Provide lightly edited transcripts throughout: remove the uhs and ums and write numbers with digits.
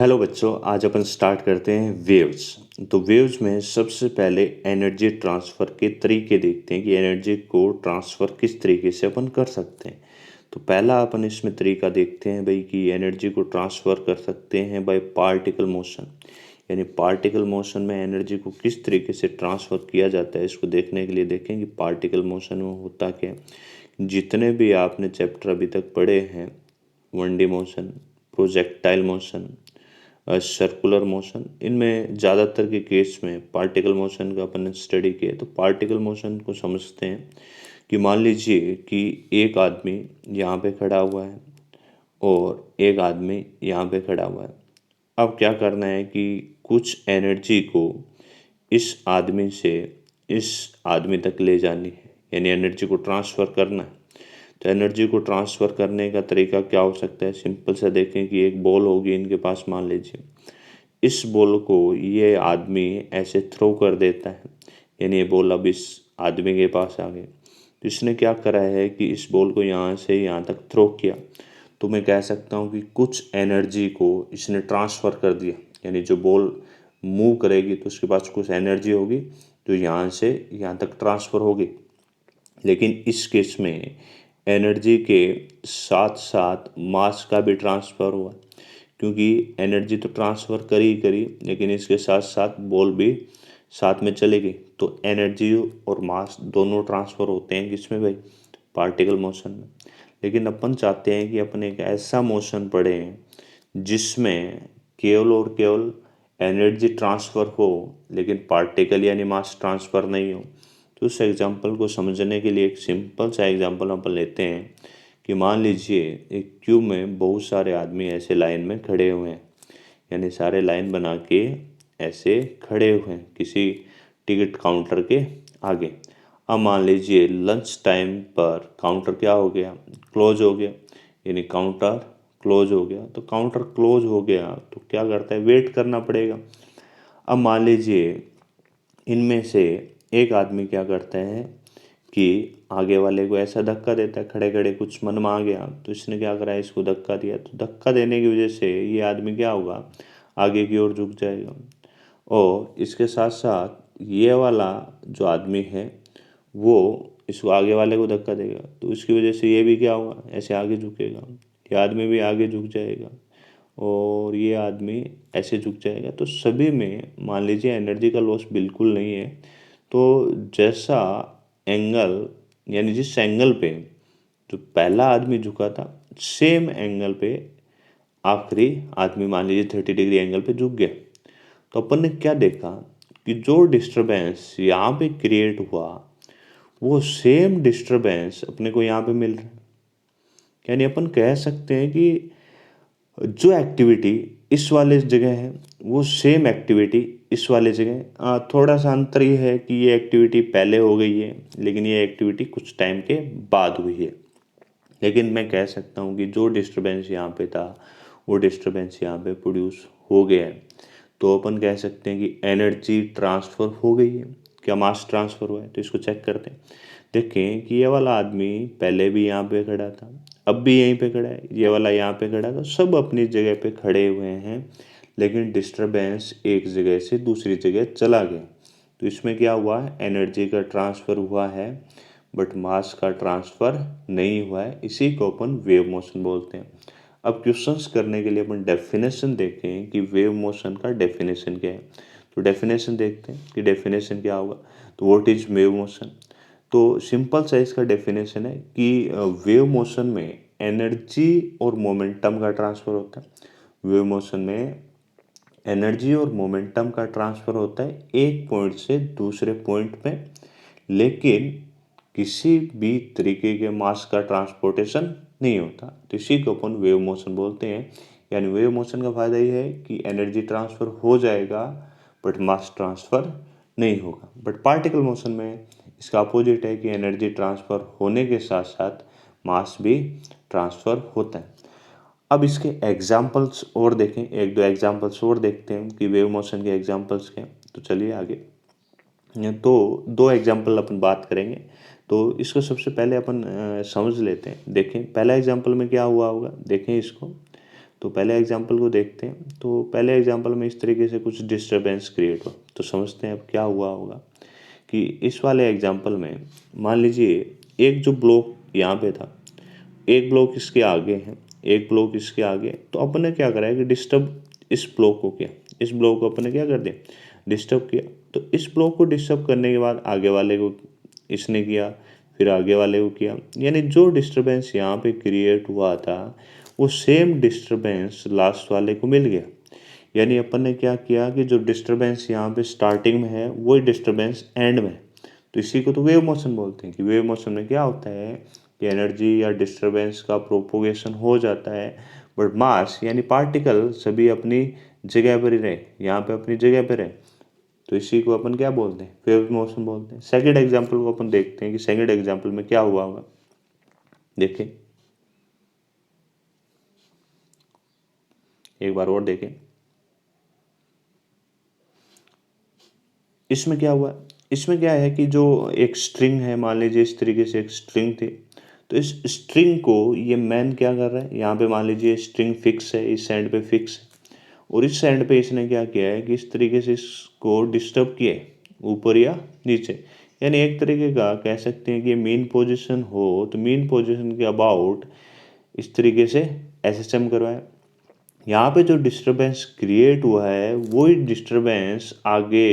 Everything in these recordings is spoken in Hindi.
हेलो बच्चों, आज अपन स्टार्ट करते हैं वेव्स। तो वेव्स में सबसे पहले एनर्जी ट्रांसफ़र के तरीके देखते हैं कि एनर्जी को ट्रांसफ़र किस तरीके से अपन कर सकते हैं। तो पहला अपन इसमें तरीका देखते हैं भाई कि एनर्जी को ट्रांसफ़र कर सकते हैं बाय पार्टिकल मोशन। यानी पार्टिकल मोशन में एनर्जी को किस तरीके से ट्रांसफ़र किया जाता है, इसको देखने के लिए देखें कि पार्टिकल मोशन में होता क्या है। जितने भी आपने चैप्टर अभी तक पढ़े हैं, 1D motion, projectile motion, circular motion, इनमें ज़्यादातर के केस में पार्टिकल मोशन का अपन ने स्टडी किया। तो पार्टिकल मोशन को समझते हैं कि मान लीजिए कि एक आदमी यहाँ पे खड़ा हुआ है और एक आदमी यहाँ पे खड़ा हुआ है। अब क्या करना है कि कुछ एनर्जी को इस आदमी से इस आदमी तक ले जानी है, यानी एनर्जी को ट्रांसफ़र करना है। तो एनर्जी को ट्रांसफ़र करने का तरीका क्या हो सकता है, सिंपल सा देखें कि एक बॉल होगी इनके पास, मान लीजिए इस बॉल को ये आदमी ऐसे थ्रो कर देता है, यानी ये बॉल अब इस आदमी के पास आ गई। तो इसने क्या करा है कि इस बॉल को यहाँ से यहाँ तक थ्रो किया। तो मैं कह सकता हूँ कि कुछ एनर्जी को इसने ट्रांसफ़र कर दिया, यानी जो बॉल मूव करेगी तो उसके पास कुछ एनर्जी होगी जो यहाँ से यहाँ तक ट्रांसफ़र होगी। लेकिन इस केस में एनर्जी के साथ साथ मास का भी ट्रांसफ़र हुआ, क्योंकि एनर्जी तो ट्रांसफ़र करी लेकिन इसके साथ साथ बॉल भी साथ में चलेगी। तो एनर्जी और मास दोनों ट्रांसफ़र होते हैं किसमें भाई, पार्टिकल मोशन में। लेकिन अपन चाहते हैं कि अपन एक ऐसा मोशन पढ़ें जिसमें केवल और केवल एनर्जी ट्रांसफ़र हो लेकिन पार्टिकल यानी मास ट्रांसफ़र नहीं हो। तो उस एग्जांपल को समझने के लिए एक सिंपल सा एग्जांपल अपन लेते हैं कि मान लीजिए एक क्यूब में बहुत सारे आदमी ऐसे लाइन में खड़े हुए हैं, यानी सारे लाइन बना के ऐसे खड़े हुए हैं किसी टिकट काउंटर के आगे। अब मान लीजिए लंच टाइम पर काउंटर क्या हो गया, क्लोज हो गया, यानी काउंटर क्लोज हो गया। तो काउंटर क्लोज हो गया तो क्या करता है, वेट करना पड़ेगा। अब मान लीजिए इनमें से एक आदमी क्या करता है कि आगे वाले को ऐसा धक्का देता है, खड़े खड़े कुछ मन में आ गया तो इसने क्या करा है, इसको धक्का दिया। तो धक्का देने की वजह से ये आदमी क्या होगा, आगे की ओर झुक जाएगा। और इसके साथ साथ ये वाला जो आदमी है वो इसको आगे वाले को धक्का देगा, तो इसकी वजह से ये भी क्या होगा, ऐसे आगे झुकेगा। ये आदमी भी आगे झुक जाएगा और ये आदमी ऐसे झुक जाएगा। तो सभी में मान लीजिए एनर्जी का लॉस बिल्कुल नहीं है। तो जैसा एंगल, यानी जिस एंगल पे जो पहला आदमी झुका था, सेम एंगल पे आखिरी आदमी मान लीजिए 30 डिग्री एंगल पे झुक गया। तो अपन ने क्या देखा कि जो डिस्टरबेंस यहाँ पे क्रिएट हुआ वो सेम डिस्टरबेंस अपने को यहाँ पे मिल रहा है। यानी अपन कह सकते हैं कि जो एक्टिविटी इस वाले जगह है वो सेम एक्टिविटी इस वाले जगह, थोड़ा सा अंतर ये है कि ये एक्टिविटी पहले हो गई है लेकिन ये एक्टिविटी कुछ टाइम के बाद हुई है। लेकिन मैं कह सकता हूँ कि जो डिस्टरबेंस यहाँ पे था वो डिस्टरबेंस यहाँ पे प्रोड्यूस हो गया है। तो अपन कह सकते हैं कि एनर्जी ट्रांसफ़र हो गई है। क्या मास ट्रांसफ़र हुआ है, तो इसको चेक करते हैं। देखें कि ये वाला आदमी पहले भी यहाँ पे खड़ा था, अब भी यहीं पे खड़ा है, ये वाला यहाँ पे खड़ा था, सब अपनी जगह पे खड़े हुए हैं लेकिन डिस्टरबेंस एक जगह से दूसरी जगह चला गया। तो इसमें क्या हुआ है, एनर्जी का ट्रांसफ़र हुआ है बट मास का ट्रांसफ़र नहीं हुआ है। इसी को अपन वेव मोशन बोलते हैं। अब क्वेश्चंस करने के लिए अपन डेफिनेशन देखें कि वेव मोशन का डेफिनेशन क्या है। तो डेफिनेशन देखते हैं कि डेफिनेशन क्या होगा। तो व्हाट इज वेव मोशन। तो सिंपल सा इसका डेफिनेशन है कि वेव मोशन में एनर्जी और मोमेंटम का ट्रांसफ़र होता है। वेव मोशन में एनर्जी और मोमेंटम का ट्रांसफ़र होता है एक पॉइंट से दूसरे पॉइंट में, लेकिन किसी भी तरीके के मास का ट्रांसपोर्टेशन नहीं होता। तो इसी को अपन वेव मोशन बोलते हैं। यानी वेव मोशन का फ़ायदा ये है कि एनर्जी ट्रांसफ़र हो जाएगा बट मास ट्रांसफ़र नहीं होगा। बट पार्टिकल मोशन में इसका अपोजिट है कि एनर्जी ट्रांसफ़र होने के साथ साथ मास भी ट्रांसफ़र होता है। अब इसके एग्जाम्पल्स और देखें, एक दो एग्जाम्पल्स और देखते हैं कि वेव मोशन के एग्जाम्पल्स क्या हैं। तो चलिए आगे। तो दो एग्जाम्पल अपन बात करेंगे। तो इसको सबसे पहले अपन समझ लेते हैं। देखें पहला एग्जाम्पल में क्या हुआ होगा, देखें इसको। तो पहले एग्जाम्पल को देखते हैं। तो पहले एग्जाम्पल में इस तरीके से कुछ डिस्टरबेंस क्रिएट हुआ, तो समझते हैं अब क्या हुआ होगा कि इस वाले एग्जाम्पल में मान लीजिए एक जो ब्लॉक यहाँ पे था, एक ब्लॉक इसके आगे है, एक ब्लॉक इसके आगे, तो अपन ने क्या करा है कि डिस्टर्ब इस ब्लॉक को किया, इस ब्लॉक को अपन ने क्या कर दिया, डिस्टर्ब किया। तो इस ब्लॉक को डिस्टर्ब करने के बाद आगे वाले को इसने किया, फिर आगे वाले को किया, यानी जो डिस्टरबेंस यहाँ पे क्रिएट हुआ था वो सेम डिस्टरबेंस लास्ट वाले को मिल गया। यानी अपन ने क्या किया कि जो डिस्टरबेंस यहाँ पे स्टार्टिंग में है वही डिस्टरबेंस एंड में। तो इसी को तो वेव मोशन बोलते हैं कि वेव मोशन में क्या होता है कि एनर्जी या डिस्टरबेंस का प्रोपोगेशन हो जाता है, बट मास यानी पार्टिकल सभी अपनी जगह पर ही रहे, यहाँ पे अपनी जगह पर रहे। तो इसी को अपन क्या बोलते हैं, वेव मोशन बोलते हैं। सेकंड एग्जांपल को अपन देखते हैं कि सेकंड एग्जांपल में क्या हुआ होगा। देखें, एक बार और देखें, इसमें क्या हुआ, इसमें क्या है कि जो एक स्ट्रिंग है, मान लीजिए इस तरीके से एक स्ट्रिंग थी, तो इस स्ट्रिंग को ये मैन क्या कर रहा है, यहाँ पे मान लीजिए स्ट्रिंग फिक्स है, इस एंड पे फिक्स है, और इस एंड पे इसने क्या किया है कि इस तरीके से इसको डिस्टर्ब किया है ऊपर या नीचे। यानी एक तरीके का कह सकते हैं कि मीन पोजीशन हो तो मीन पोजीशन के अबाउट इस तरीके से एसएसएम करवाए। यहाँ पे जो डिस्टरबेंस क्रिएट हुआ है वही डिस्टरबेंस आगे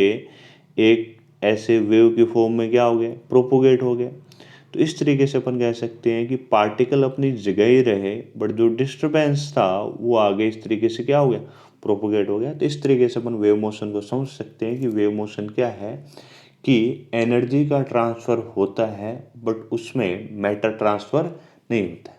एक ऐसे वेव की फॉर्म में क्या हो गया, प्रोपोगेट हो गया। तो इस तरीके से अपन कह सकते हैं कि पार्टिकल अपनी जगह ही रहे, बट जो डिस्टरबेंस था वो आगे इस तरीके से क्या हो गया, प्रोपोगेट हो गया। तो इस तरीके से अपन वेव मोशन को समझ सकते हैं कि वेव मोशन क्या है कि एनर्जी का ट्रांसफ़र होता है बट उसमें मैटर ट्रांसफ़र नहीं होता है।